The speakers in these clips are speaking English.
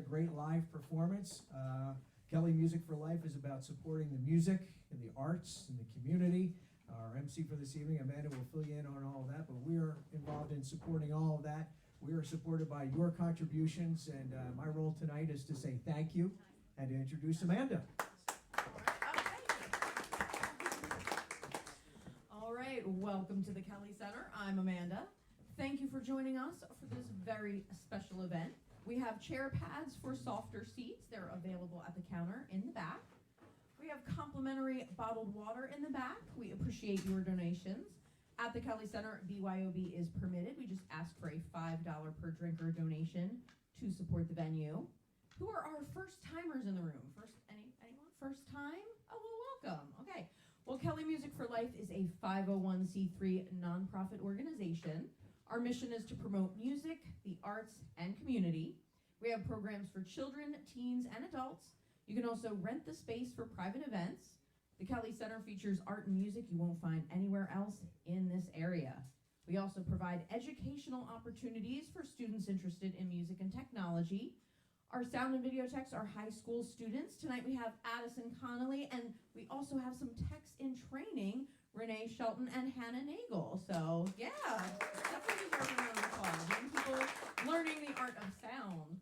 great live performance. Kelly Music for Life is about supporting the music and the arts and the community. Our MC for this evening, Amanda, will fill you in on all of that, but we are involved in supporting all of that. We are supported by your contributions, and my role tonight is to say thank you and to introduce Amanda. All right, welcome to the Kelly Center. I'm Amanda. Thank you for joining us for this very special event. We have chair pads for softer seats. They're available at the counter in the back. We have complimentary bottled water in the back. We appreciate your donations. At the Kelly Center, BYOB is permitted. We just ask for a $5 per drinker donation to support the venue. Who are our first timers in the room? Anyone? First time? Oh, well, welcome. Okay. Well, Kelly Music for Life is a 501c3 nonprofit organization. Our mission is to promote music, the arts, and community. We have programs for children, teens, and adults. You can also rent the space for private events. The Kelly Center features art and music you won't find anywhere else in this area. We also provide educational opportunities for students interested in music and technology. Our sound and video techs are high school students. Tonight we have Addison Connolly, and we also have some techs in training, Renee Shelton and Hannah Nagel. So yeah, definitely deserve a round of applause. Young people learning the art of sound.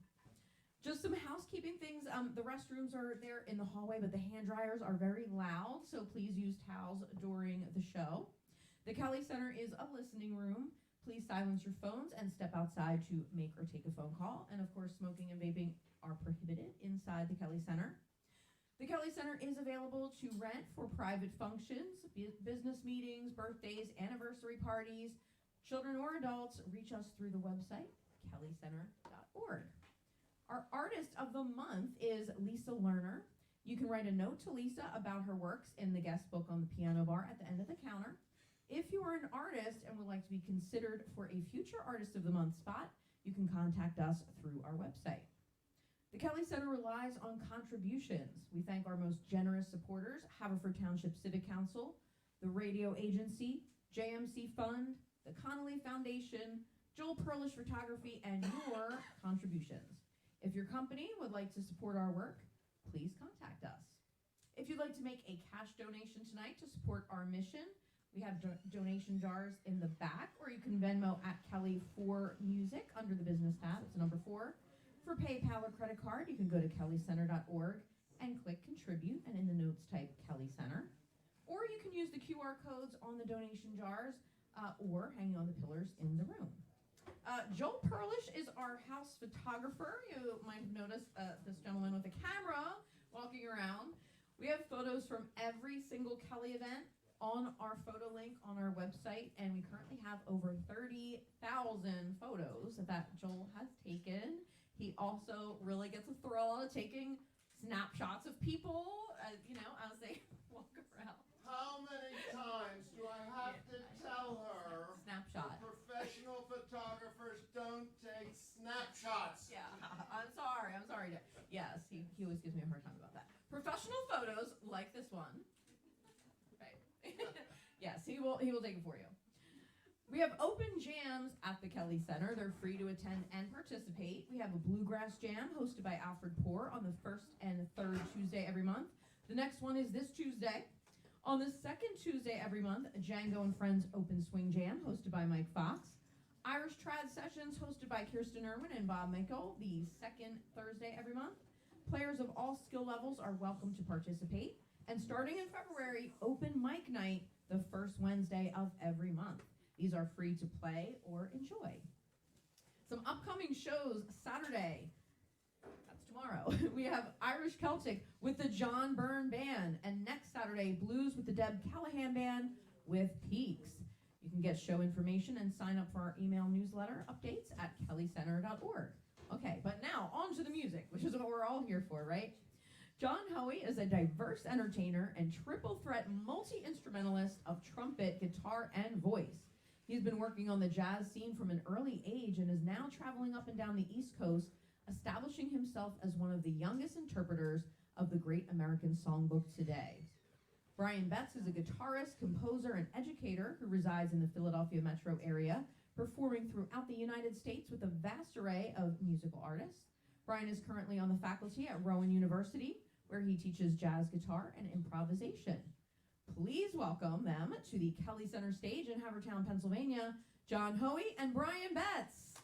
Just some housekeeping things. The restrooms are there in the hallway, but the hand dryers are very loud, so please use towels during the show. The Kelly Center is a listening room. Please silence your phones and step outside to make or take a phone call. And of course, smoking and vaping are prohibited inside the Kelly Center. The Kelly Center is available to rent for private functions, business meetings, birthdays, anniversary parties. Children or adults, reach us through the website, kellycenter.org. Our artist of the month is Lisa Lerner. You can write a note to Lisa about her works in the guest book on the piano bar at the end of the counter. If you are an artist and would like to be considered for a future Artist of the Month spot, you can contact us through our website. The Kelly Center relies on contributions. We thank our most generous supporters, Haverford Township Civic Council, the Radio Agency, JMC Fund, the Connolly Foundation, Joel Perlish Photography, and your contributions. If your company would like to support our work, please contact us. If you'd like to make a cash donation tonight to support our mission, we have donation jars in the back, or you can Venmo at Kelly for Music under the business tab. It's number 4. For PayPal or credit card, you can go to kellycenter.org and click contribute, and in the notes type Kelly Center. Or you can use the QR codes on the donation jars or hanging on the pillars in the room. Joel Perlish is our house photographer. You might have noticed this gentleman with a camera walking around. We have photos from every single Kelly event on our photo link on our website, and we currently have over 30,000 photos that Joel has taken. He also really gets a thrill out of taking snapshots of people, as they walk around. How many times do I have to tell her Snapshot. professional photographers don't take snapshots? Yeah, I'm sorry. Yes, he always gives me a hard time about that. Professional photos like this one. Right. Yes, he will take it for you. We have open jams at the Kelly Center. They're free to attend and participate. We have a bluegrass jam hosted by Alfred Poor on the first and third Tuesday every month. The next one is this Tuesday. On the second Tuesday every month, a Django and Friends Open Swing Jam hosted by Mike Fox. Irish Trad Sessions hosted by Kirsten Irwin and Bob Mickel the second Thursday every month. Players of all skill levels are welcome to participate. And starting in February, Open Mic Night the first Wednesday of every month. These are free to play or enjoy. Some upcoming shows Saturday. That's tomorrow. We have Irish Celtic with the John Byrne Band, and next Saturday, Blues with the Deb Callahan Band with Peaks. You can get show information and sign up for our email newsletter updates at kellycenter.org. Okay, but now on to the music, which is what we're all here for, right? John Hoey is a diverse entertainer and triple threat multi-instrumentalist of trumpet, guitar, and voice. He's been working on the jazz scene from an early age and is now traveling up and down the East Coast, establishing himself as one of the youngest interpreters of the Great American Songbook today. Brian Betz is a guitarist, composer, and educator who resides in the Philadelphia metro area, performing throughout the United States with a vast array of musical artists. Brian is currently on the faculty at Rowan University, where he teaches jazz guitar and improvisation. Please welcome them to the Kelly Center stage in Havertown, Pennsylvania, John Hoey and Brian Betz.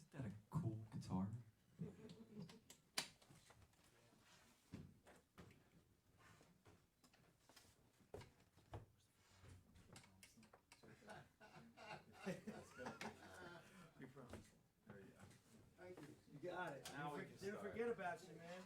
Isn't that a cool guitar? Thank you. You got it. Now we can Didn't start. forget about you, man.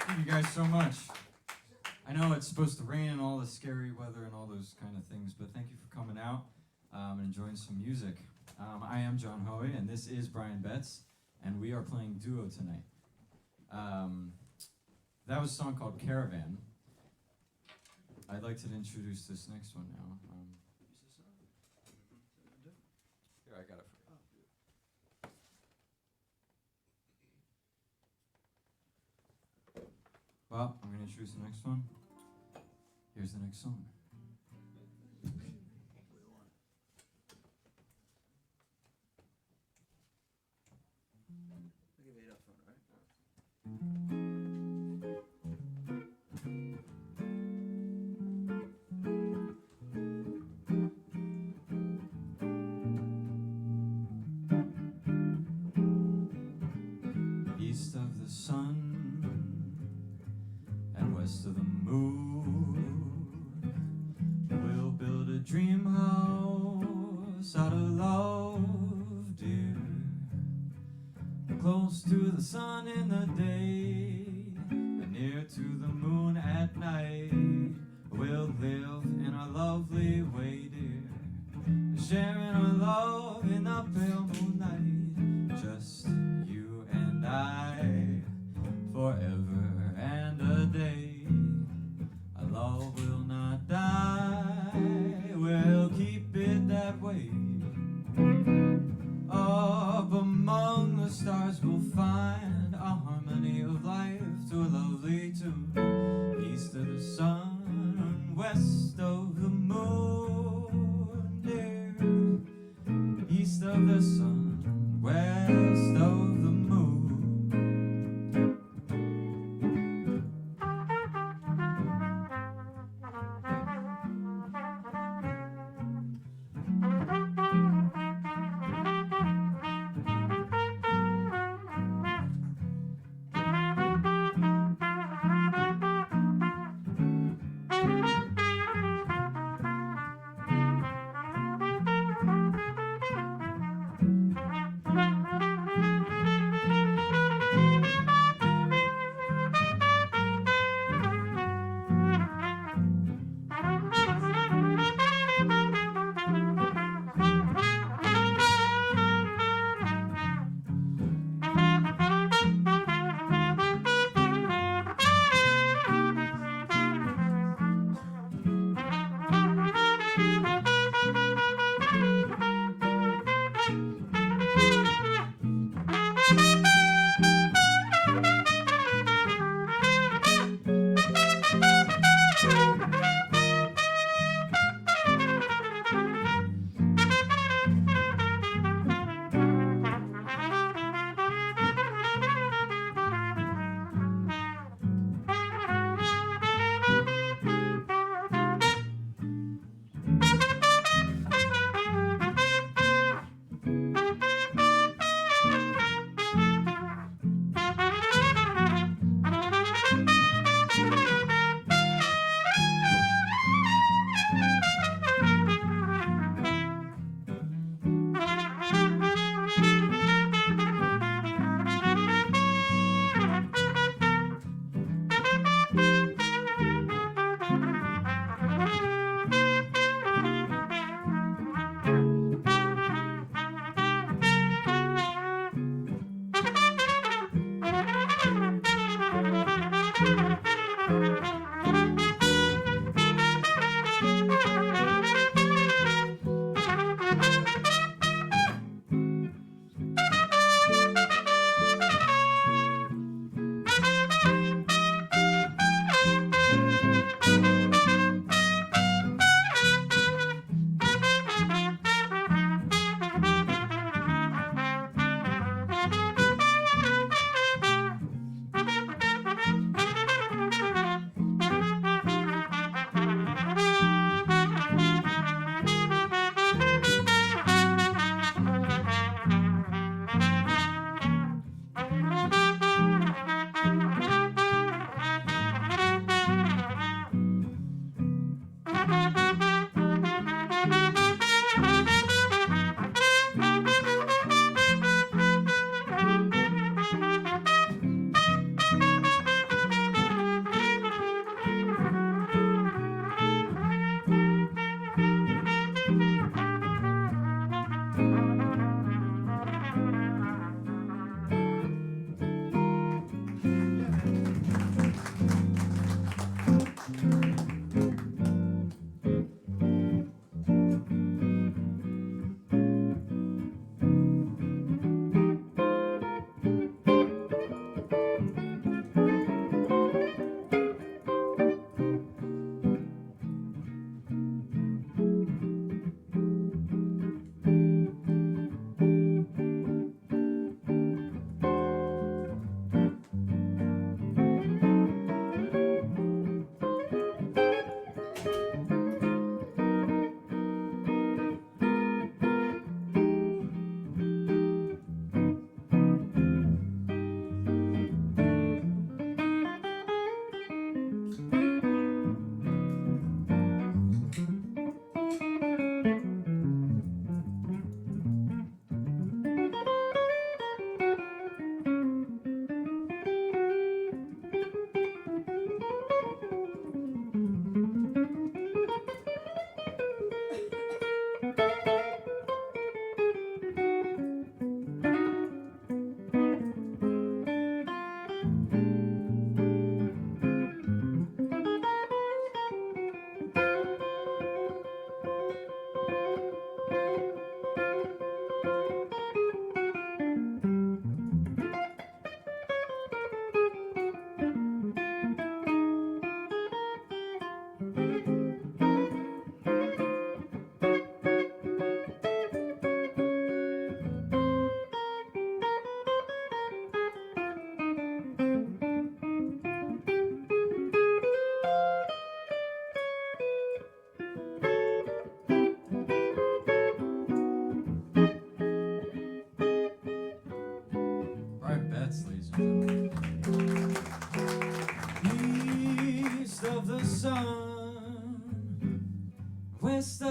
Thank you guys so much. I know it's supposed to rain and all the scary weather and all those kind of things, but thank you for coming out and enjoying some music. I am John Hoey, and this is Brian Betz, and we are playing duo tonight. That was a song called Caravan. I'd like to introduce this next one now. Here, I got it for you. Well, I'm going to introduce the next one. Here's the next song. East of the sun and west of the moon, we'll build a dream house out of love, dear. Close to the sun in the day and near to the moon at night. We'll live in a lovely way, dear, sharing our love in the pale moonlight. Just you and I, forever and a day. Our love will not die, we'll keep it that way. Up among the stars we'll find a harmony of life to a lovely tune. East of the sun, west of the moon, dear. East of the sun, west of the moon.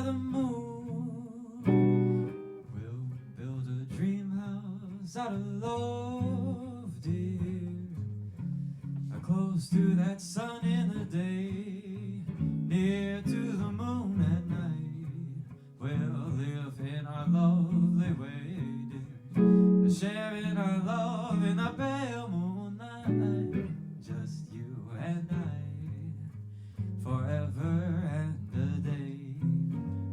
the moon. We'll build a dream house out of love, dear, close to that sun in the day, near to the moon at night. We'll live in our lovely way, dear, sharing our love in the pale moonlight, just you and I, forever and a day.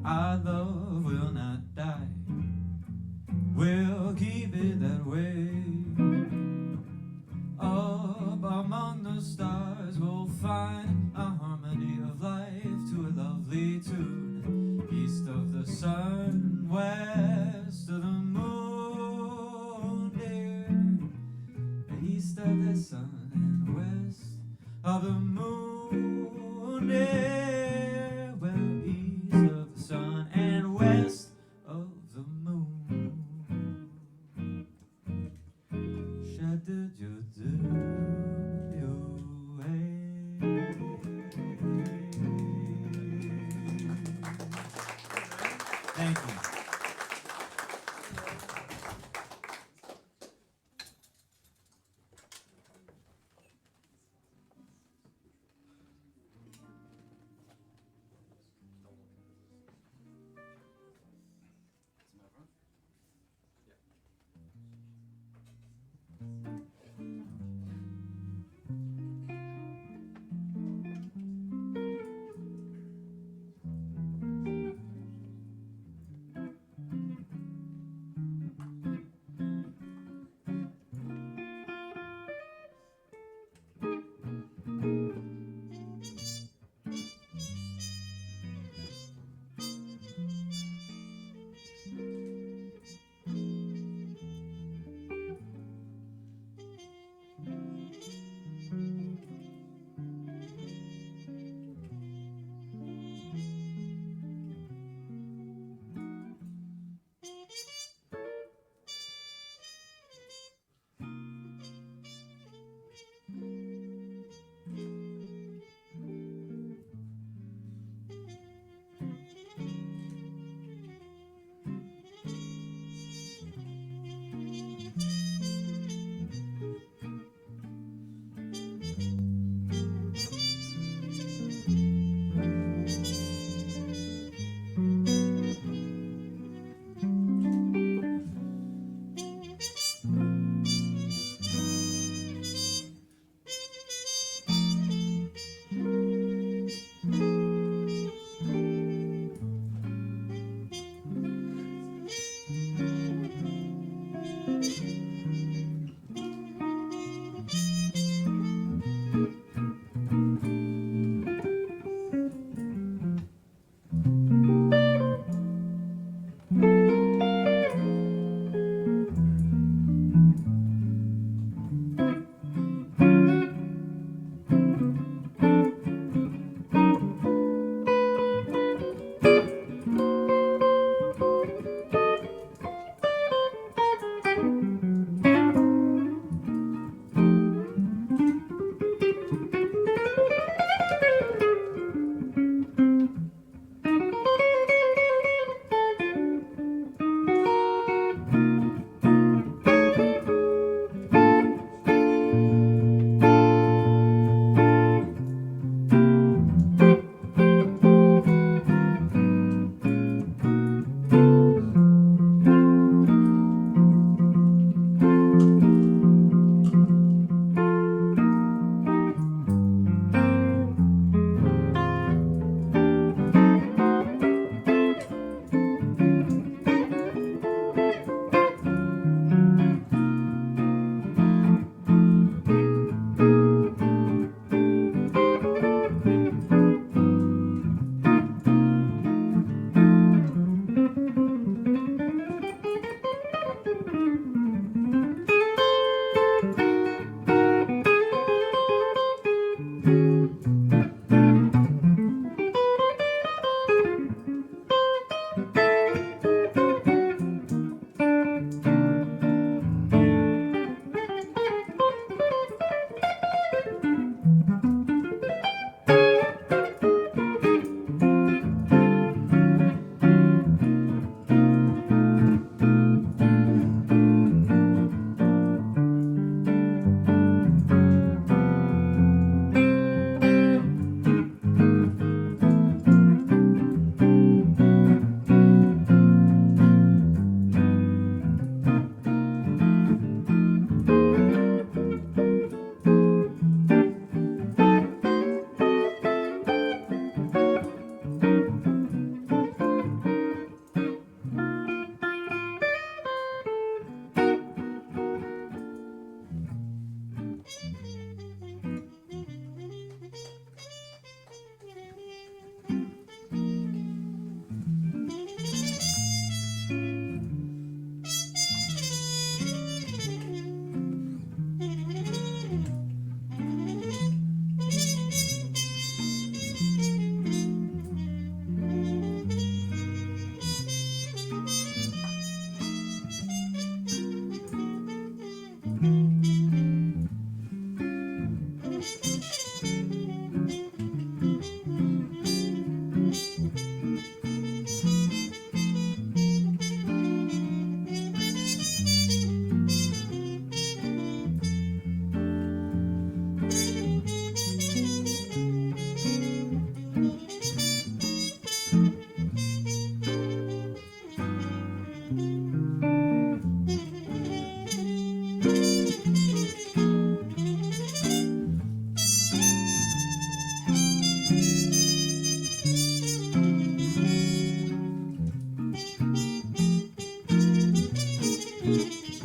Our love will not die, we'll keep it that way. Up among the stars we'll find a harmony of life to a lovely tune, east of the sun, west of the moon, dear, east of the sun and west of the moon, dear, well, east of the sun and west of the moon. Thank you.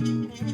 Thank you.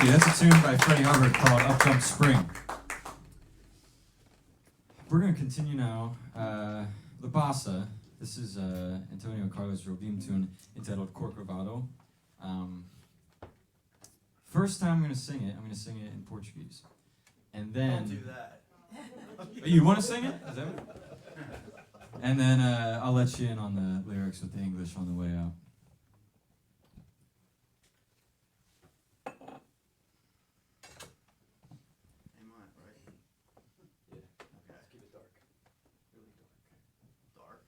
That's a tune by Freddie Hubbard called Up Jump Spring. We're going to continue now. La Bossa. This is Antonio Carlos Jobim tune entitled Corcovado. First time I'm going to sing it in Portuguese. And then... Don't do that. Oh, you want to sing it? Is that what? And then I'll let you in on the lyrics with the English on the way out. Am I right? Yeah. Okay. Keep it dark. Really dark. Dark.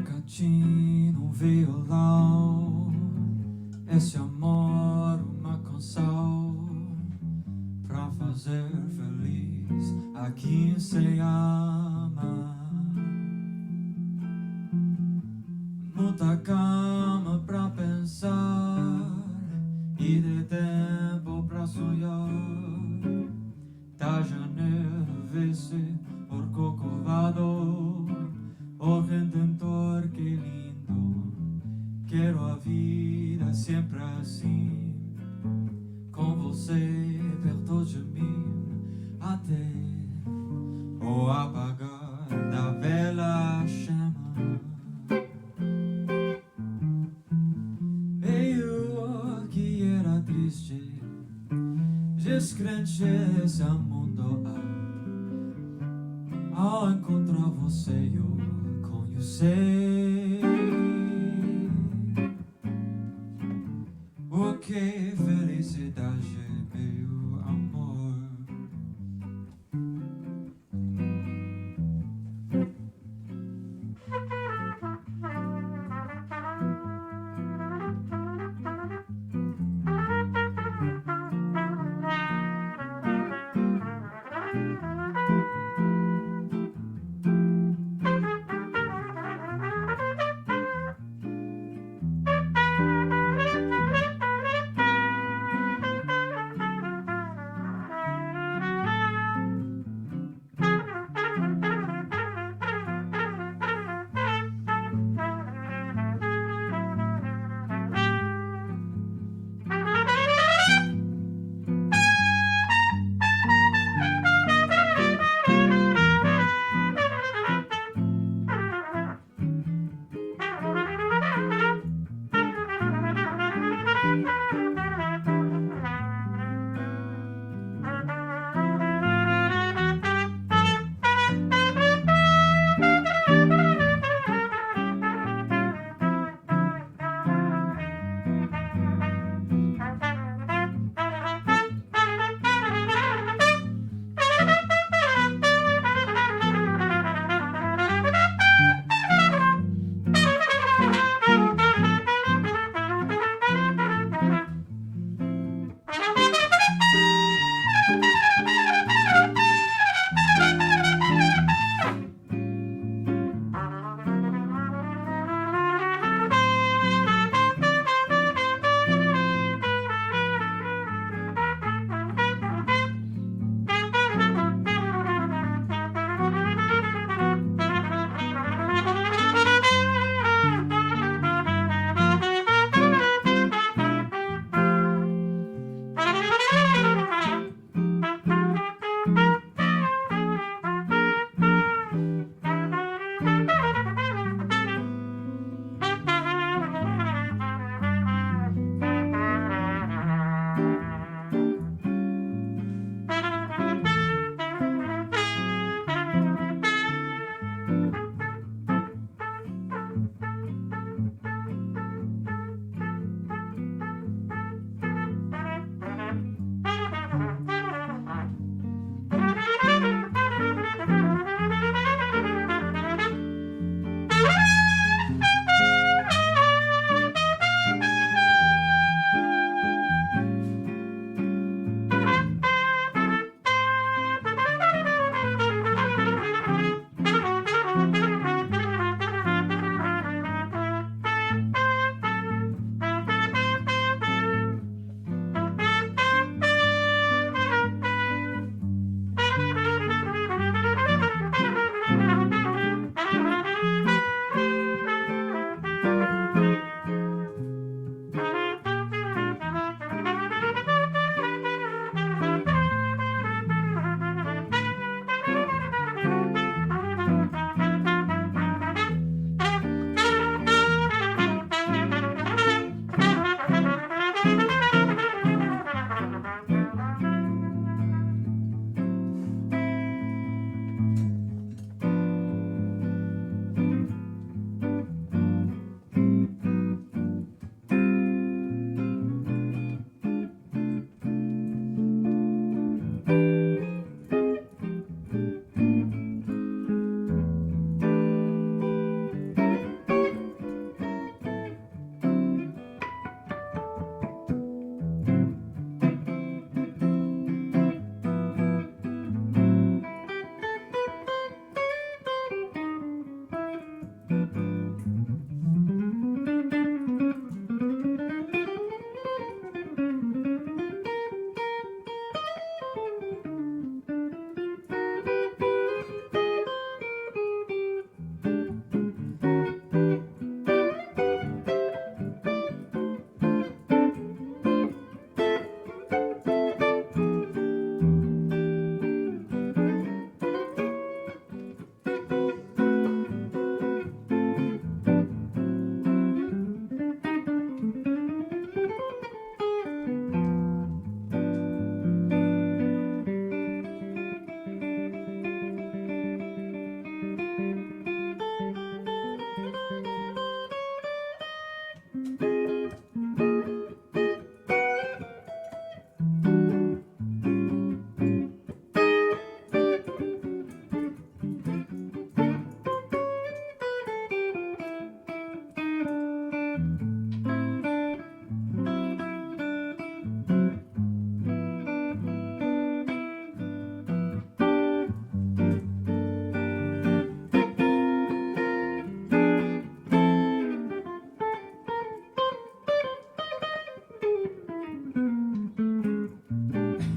Gatinho, violão, esse amor, uma canção pra fazer feliz a quem se ama. Muita cama pra sempre assim, com você perto de mim, até o apagar da bela chama. Eu que era triste, descrente esse mundo, ao encontrar você eu conheci o que felicidade, meu amor.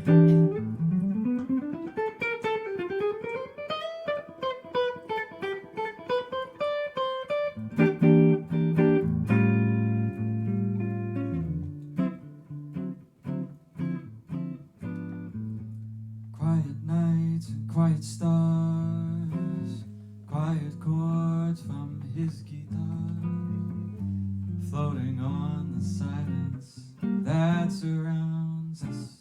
Quiet nights and quiet stars, quiet chords from his guitar, floating on the silence that surrounds us.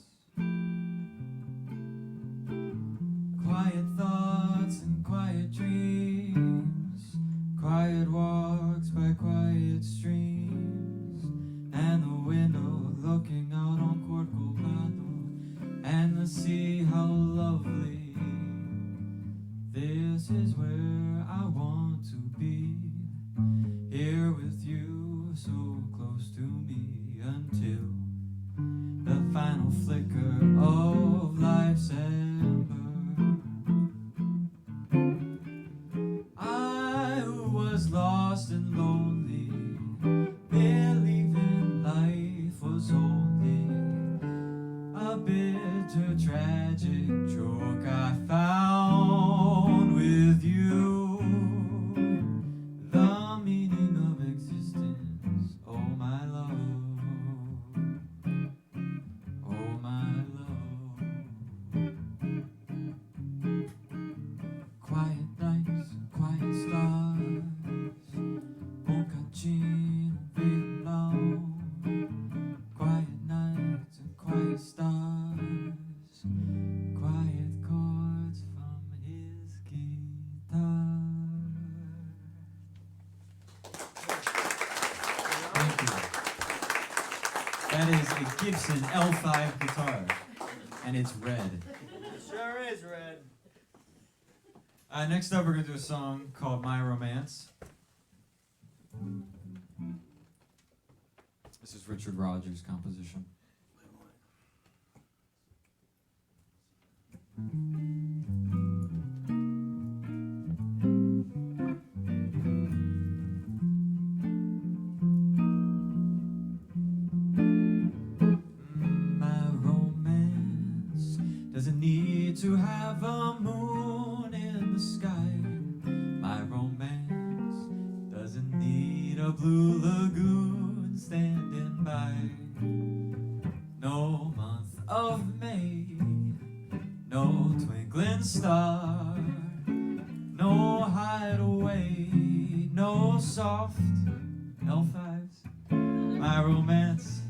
Quiet thoughts and quiet dreams, quiet walks by quiet streams, and the window looking out on Corcovado, and the sea, how lovely. This is where I want to be, here with you, so close to me, until the final flicker of life's ember. I was lost and lonely, believing life was only a bitter, tragic joke I found with you. The meaning of existence, oh my love, oh my love. Quiet nights, quiet stars, Boccacino, Bilbao. Quiet nights and quiet stars, quiet chords from his guitar. Thank you. That is a Gibson L5 guitar, and it's red. Sure is red. Next up, we're going to do a song called My Romance. This is Richard Rogers' composition. My romance doesn't need to have a moon in the sky. My romance doesn't need a blue lagoon standing by. No month of May, no twinkling star, no hideaway, no soft L5s. My romance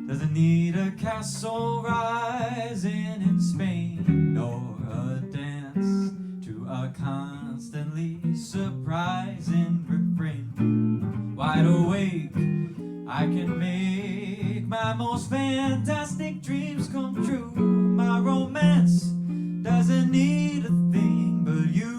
doesn't need a castle rising in Spain, nor a dance to a constantly surprising refrain. Wide awake, I can make my most fantastic dreams come true. My romance doesn't need a thing but you.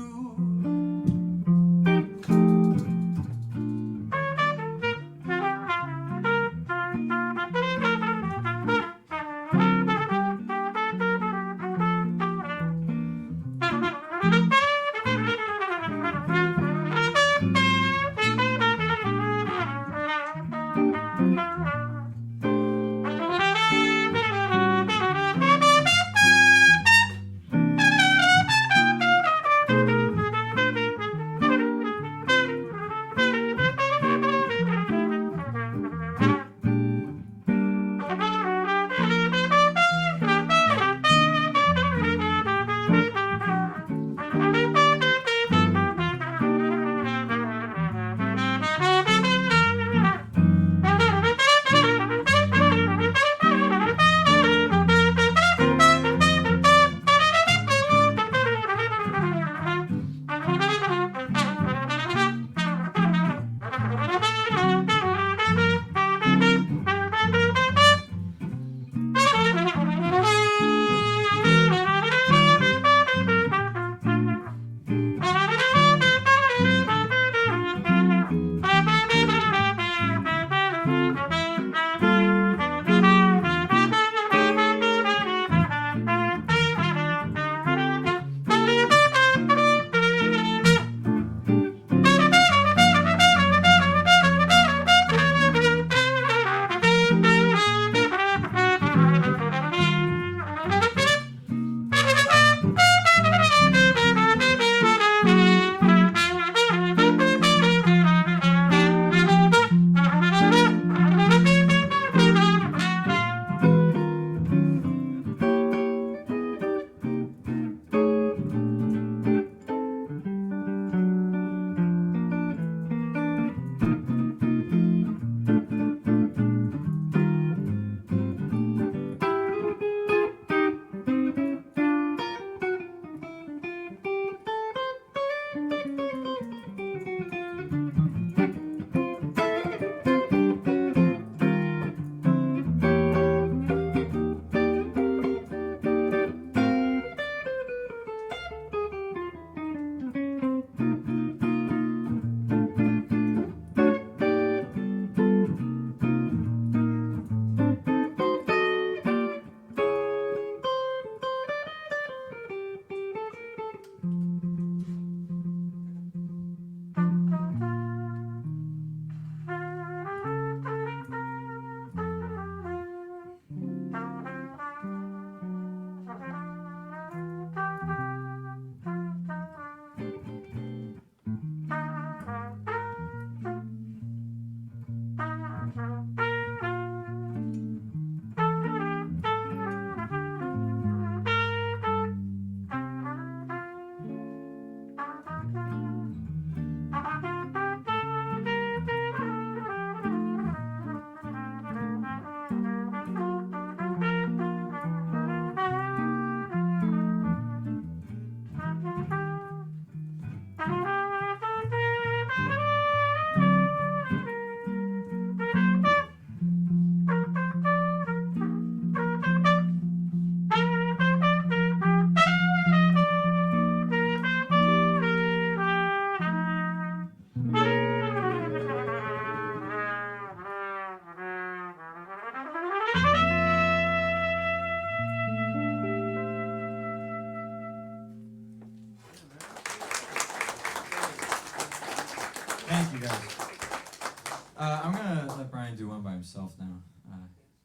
himself now.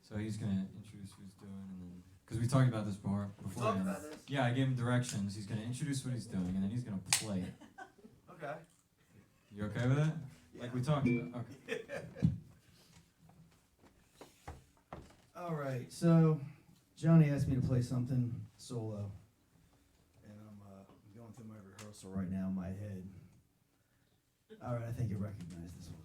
So he's gonna introduce what he's doing, and then because we talked about this before. Talked about this? Yeah, I gave him directions. He's gonna introduce what he's doing, and then he's gonna play it. Okay. You okay with it? Like we talked about. Okay. All right, so Johnny asked me to play something solo, and I'm going through my rehearsal right now in my head. All right, I think you recognize this one.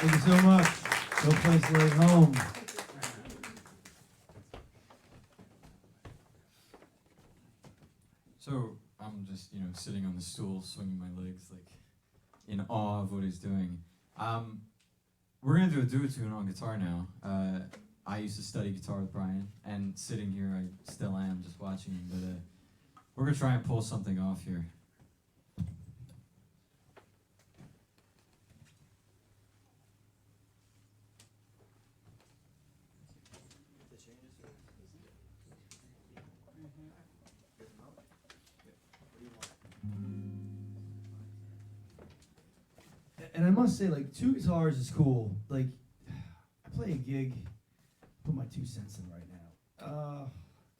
Thank you so much. No place like home. So I'm just, sitting on the stool, swinging my legs, like in awe of what he's doing. We're gonna do a duo tune on guitar now. I used to study guitar with Brian, and sitting here, I still am, just watching him. But we're gonna try and pull something off here. And I must say, like, two guitars is cool. Like, I play a gig, put my 2 cents in right now.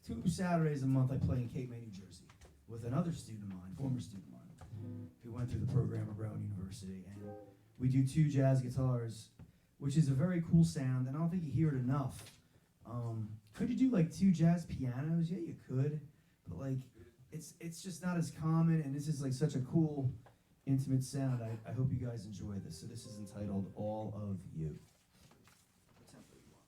2 Saturdays a month I play in Cape May, New Jersey, with another student of mine, former student of mine, who went through the program at Rowan University. And we do 2 jazz guitars, which is a very cool sound, and I don't think you hear it enough. could you do like 2 jazz pianos? Yeah, you could, but like it's just not as common, and this is like such a cool, intimate sound. I hope you guys enjoy this. So this is entitled All of You. What tempo you want?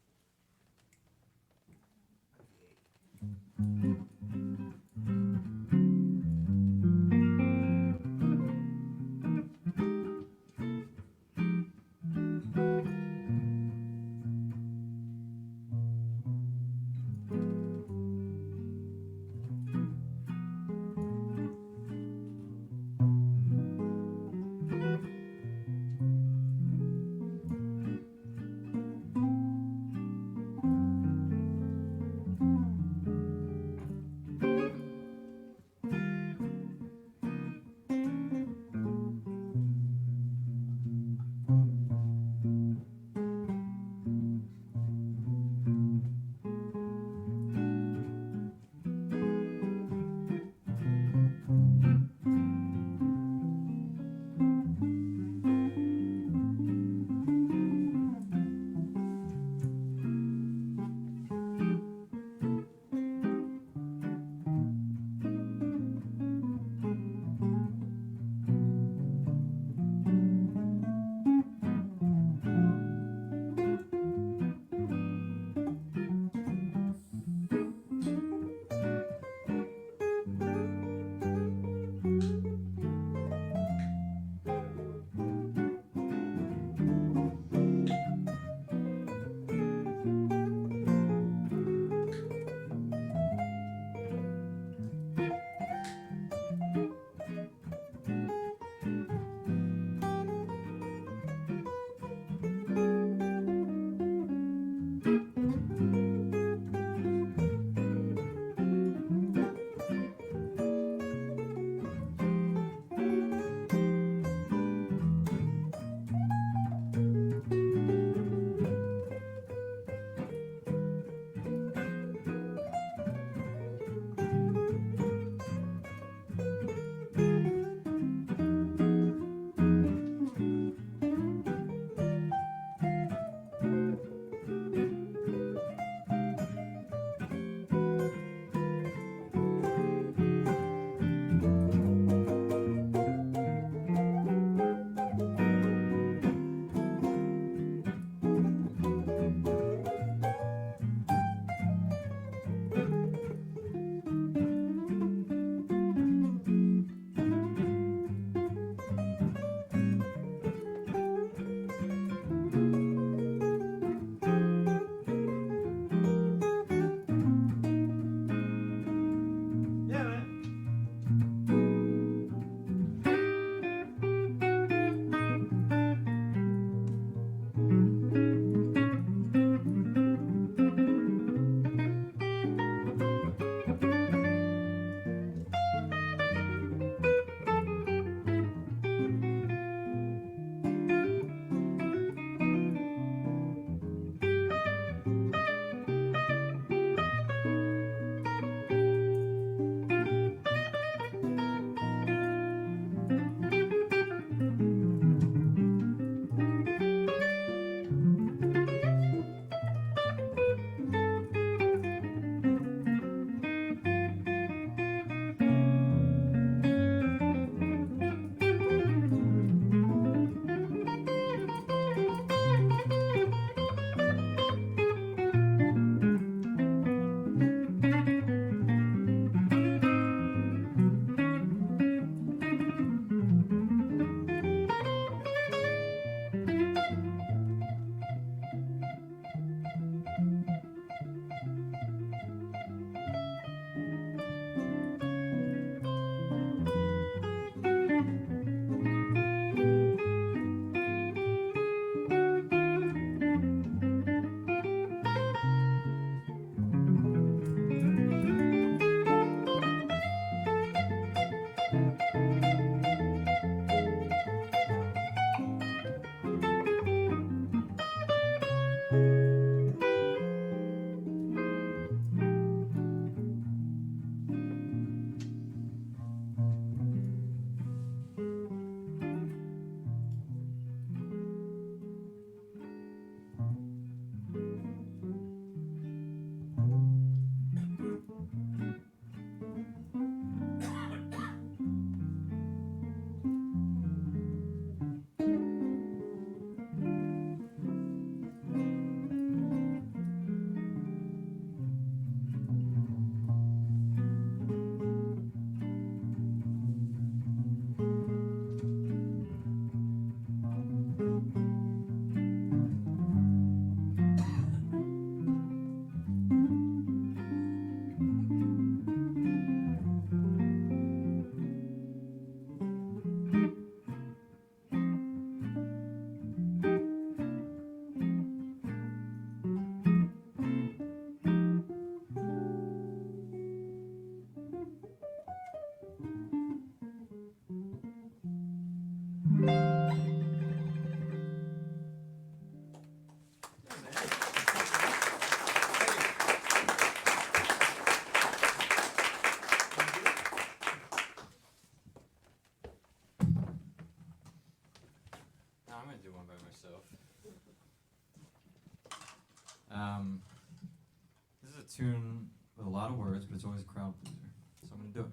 with a lot of words, but it's always a crowd pleaser. So I'm going to do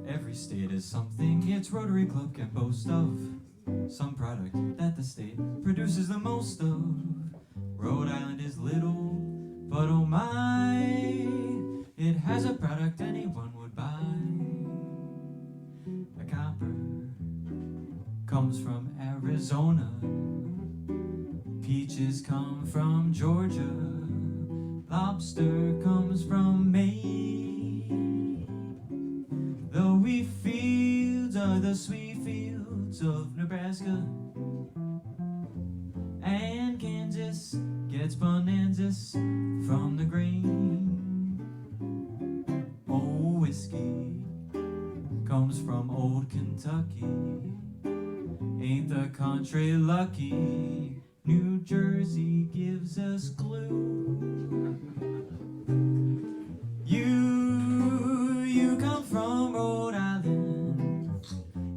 it. Every state is something its Rotary Club can boast of. Some product that the state produces the most of. Rhode Island is little, but oh my, it has a product anyone would buy. The copper comes from Arizona. Peaches come from Georgia. Lobster comes from Maine. The wheat fields are the sweet fields of Nebraska. And Kansas gets bonanzas from the grain. Oh, whiskey comes from old Kentucky. Ain't the country lucky? New Jersey gives us glue. You come from Rhode Island.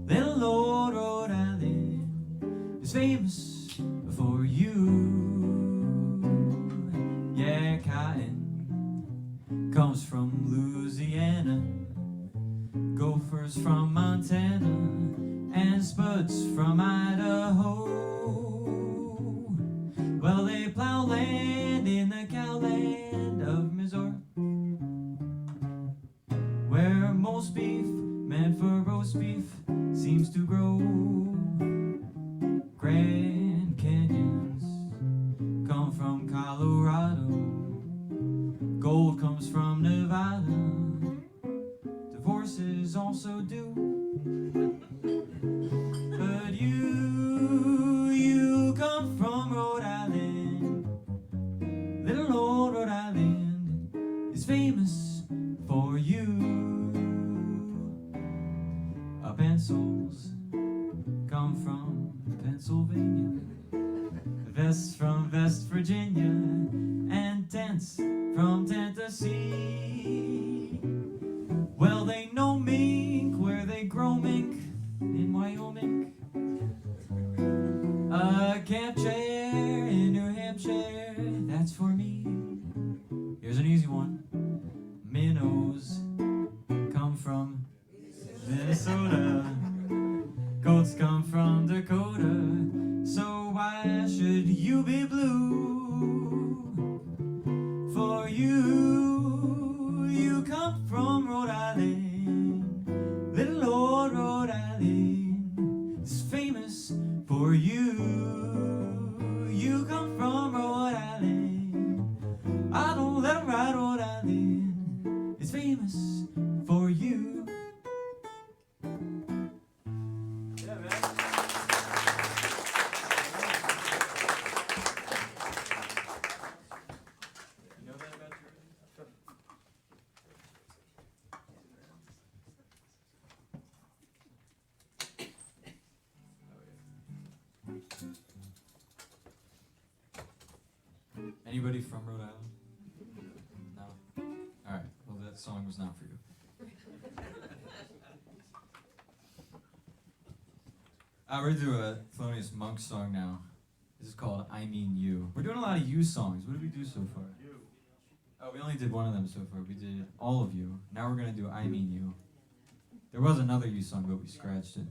Little old Rhode Island is famous for you. Yeah, cotton comes from Louisiana. Gophers from Montana. And spuds from Idaho. Well, they plow land in the cowland of Missouri, where most beef meant for roast beef seems to grow. Grand Canyons come from Colorado. Gold comes from Nevada. Divorces also do. But you come from Rhode Island. Little old Rhode Island is famous for you. Pencils come from Pennsylvania. Vests from West Virginia. And tents from Tennessee. Well, they know mink where they grow mink in Wyoming. A camp chair in New Hampshire, that's for me. Here's an easy one. Minnows come from Minnesota. Goats come from Dakota. So why should you be blue? For you come from Rhode Island. Little old Rhode Island is famous for you. You come from Rhode Island. I don't let 'em ride Rhode Island. It's famous for you. Yeah, man. You know that about your... Anybody from Rhode Island? No? Alright, well that song was not for you. We're gonna do a Thelonious Monk song now. This is called I Mean You. We're doing a lot of you songs. What did we do so far? Oh, we only did one of them so far. We did All of You. Now we're gonna do I Mean You. There was another you song, but we scratched it.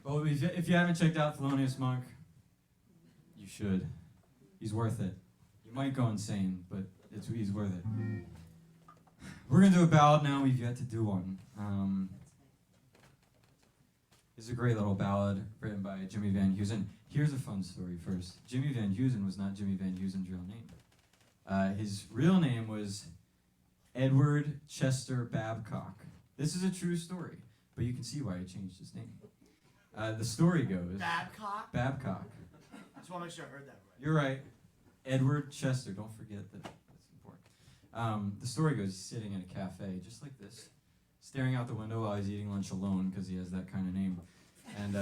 Well, if you haven't checked out Thelonious Monk, you should. He's worth it. You might go insane, but he's worth it. We're going to do a ballad now. We've yet to do one. It's a great little ballad written by Jimmy Van Heusen. Here's a fun story first. Jimmy Van Heusen was not Jimmy Van Heusen's real name. His real name was Edward Chester Babcock. This is a true story, but you can see why he changed his name. The story goes... Babcock? Babcock. I just want to make sure I heard that right. You're right. Edward Chester. Don't forget that. That's important. The story goes, he's sitting in a cafe, just like this, staring out the window while he's eating lunch alone, because he has that kind of name. And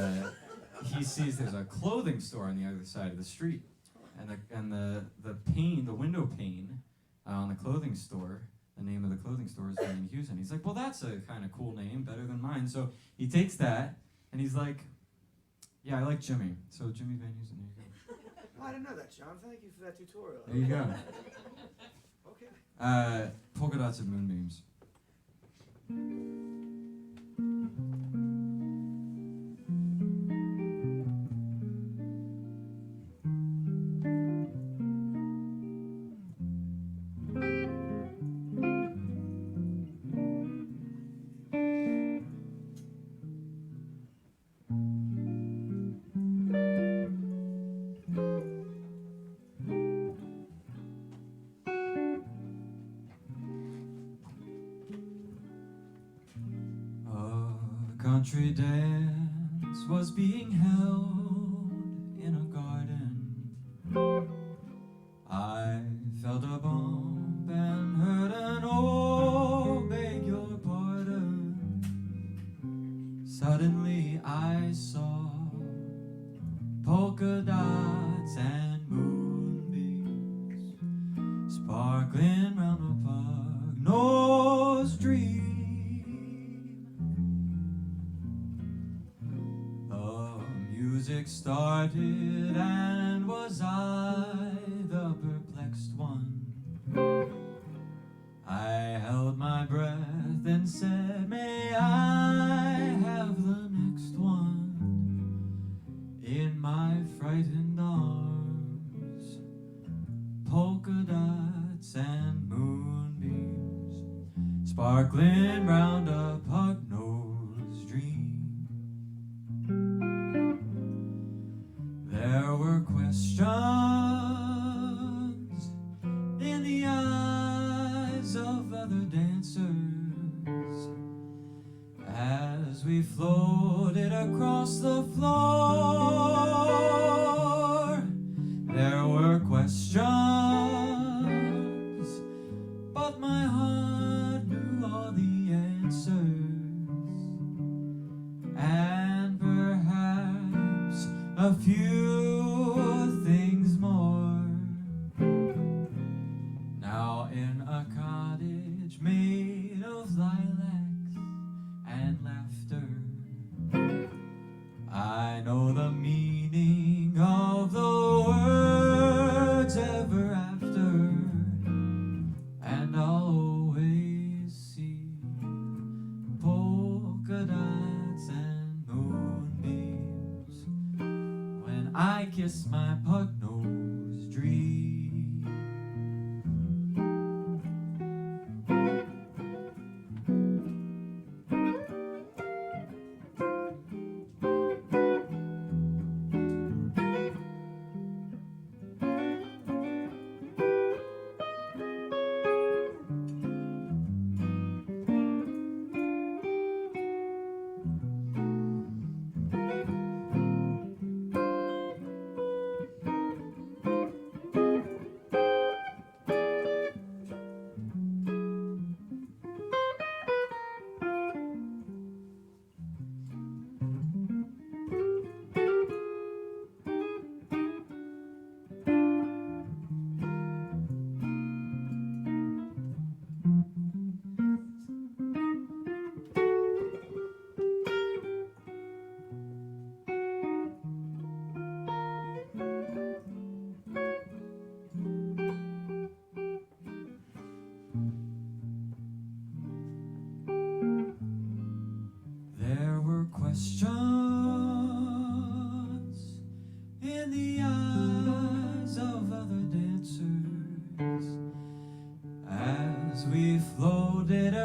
he sees there's a clothing store on the other side of the street. And the window pane on the clothing store, the name of the clothing store is Van Heusen. He's like, well, that's a kind of cool name, better than mine. So he takes that, and he's like, yeah, I like Jimmy. So Jimmy Van Heusen, there you go. Oh, I didn't know that, John. Thank you for that tutorial. There you go. Okay. Polka dots of moonbeams. Country dance was being held in a garden. I felt a bump and heard an "oh, beg your pardon." Suddenly I saw polka dots and moonbeams sparkling round a pug-nosed dream. Music started, and was I the perplexed one? I held my breath and said, may I have the next one? In my frightened arms, polka dots and moonbeams sparkling round a pug-nosed dream. There were questions in the eyes of other dancers as we floated across the floor. There were questions, but my heart knew all the answers, and perhaps a few things more. Now in a cottage made of lilacs and laughter, I know the meaning of the words ever after, and I'll always see polka dots and moonbeams when I kiss my pug-nosed dream.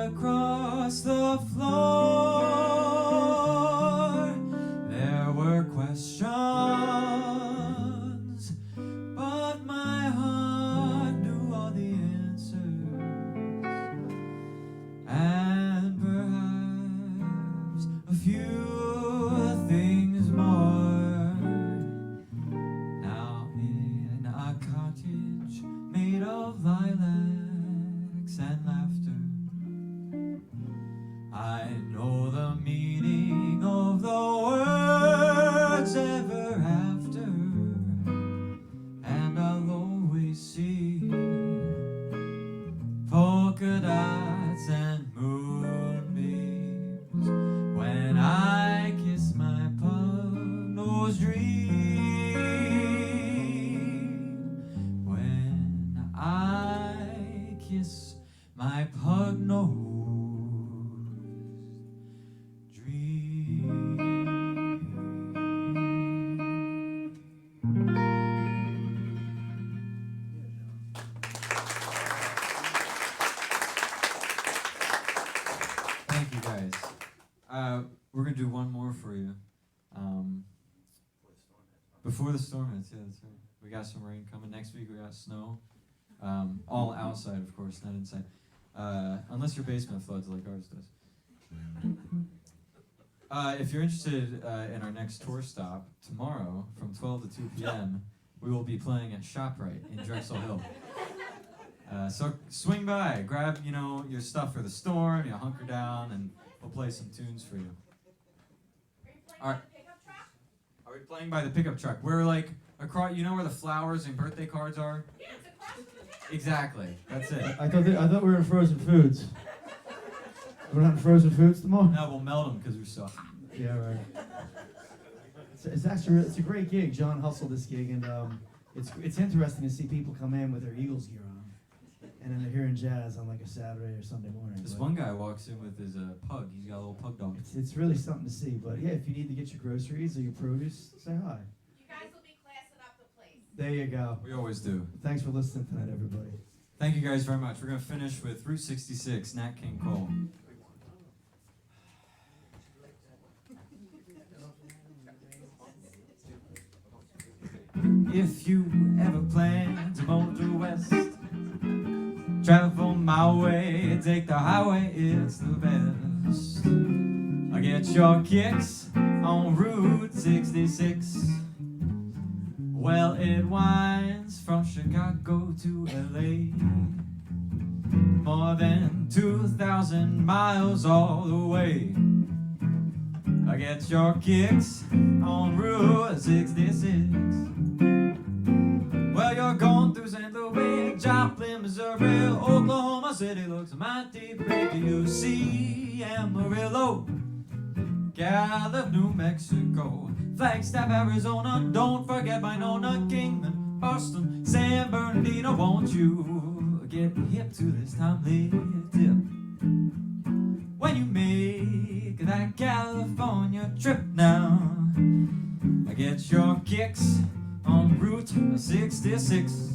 across the floor. There were questions, but my heart knew all the answers. And perhaps a few things more. Now in a cottage made of lilacs and laughter, I know the meaning of the words ever after, and I'll always see polka dots and moonbeams when I kiss my pug-nosed dream. When I kiss my pug-nosed Thank you, guys. We're gonna do one more for you. Before the storm hits, yeah, that's right. We got some rain coming. Next week we got snow. All outside, of course, not inside. Unless your basement floods like ours does. If you're interested in our next tour stop, tomorrow from 12 to 2 p.m., we will be playing at ShopRite in Drexel Hill. So swing by, grab, your stuff for the storm, hunker down, and we'll play some tunes for you. Are we playing by the pickup truck? We're like across, where the flowers and birthday cards are? Yeah, it's across from the pickup. Exactly, that's it. I thought we were in Frozen Foods. We're not in Frozen Foods tomorrow? No, we'll melt them because we're so hot. Yeah, right. It's actually it's a great gig. John hustled this gig, and it's interesting to see people come in with their Eagles gear on, and then they're hearing jazz on like a Saturday or Sunday morning. This But one guy walks in with his pug. He's got a little pug dog. it's really something to see. But yeah, if you need to get your groceries or your produce, say hi. You guys will be classing up the place. There you go. We always do. Thanks for listening tonight, everybody. Thank you guys very much. We're going to finish with Route 66, Nat King Cole. If you ever plan to motor west, travel my way, take the highway, it's the best. I get your kicks on Route 66. Well, it winds from Chicago to LA, more than 2,000 miles all the way. I get your kicks on Route 66. Well, you're going through St. Louis, Joplin, Missouri, Oklahoma City looks mighty pretty. You see Amarillo, Gallup, New Mexico, Flagstaff, Arizona. Don't forget Winona, Kingman, Boston, San Bernardino. Won't you get hip to this timely tip? When you make that California trip now, I get your kicks on Route 66.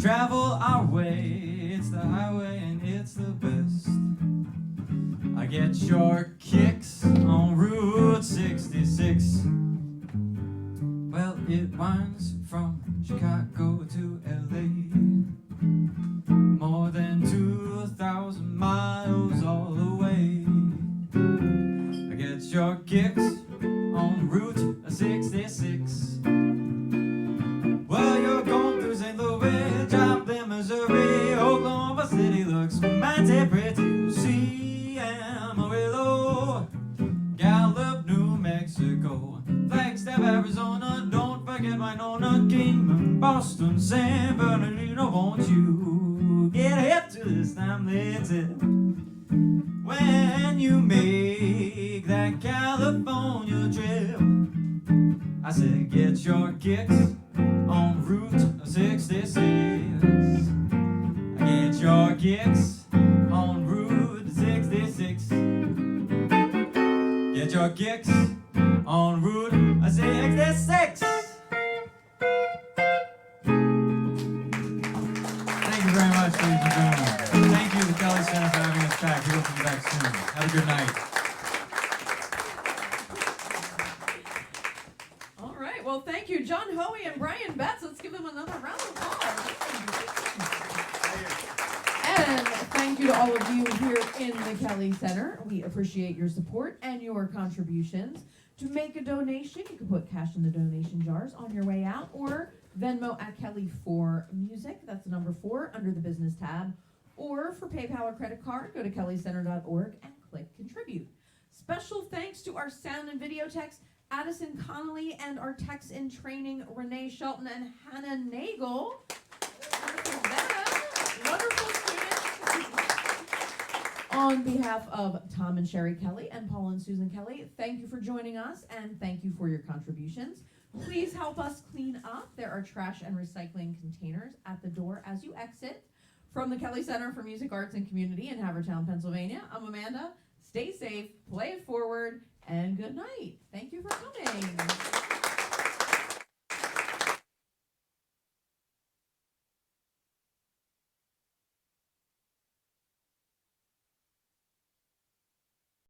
travel our way. It's the highway and it's the best. I get your kicks on Route 66. Well, it winds from Chicago to LA, more than 2,000 miles all the way. I get your kicks on Route 66. Well, you're going through St. Louis, Joplin, Missouri, Oklahoma City looks mighty pretty. See Amarillo, Gallup, New Mexico, Flagstaff, Arizona, don't forget Winona, Kingman, Boston, San Bernardino. Won't you get hip to this time, little, when you make that California trip? I said, get your kicks on Route 66. Get your kicks on Route 66. Get your kicks on Route 66. Thank you very much, ladies and gentlemen. Thank you to the Kelly Center for having us back. We hope to be back soon. Have a good night. All right, well, thank you, John Hoey and Brian Betz. Let's give them another round of applause. And thank you to all of you here in the Kelly Center. We appreciate your support and your contributions. To make a donation, you can put cash in the donation jars on your way out, or Venmo at Kelly4Music. That's the number 4 under the business tab. Or for PayPal or credit card, go to kellycenter.org and click contribute. Special thanks to our sound and video techs, Addison Connolly, and our techs in training, Renee Shelton and Hannah Nagel. Wonderful students. On behalf of Tom and Sherry Kelly and Paul and Susan Kelly, thank you for joining us and thank you for your contributions. Please help us clean up. There are trash and recycling containers at the door as you exit. From the Kelly Center for Music, Arts, and Community in Havertown, Pennsylvania, I'm Amanda. Stay safe, play it forward, and good night. Thank you for coming.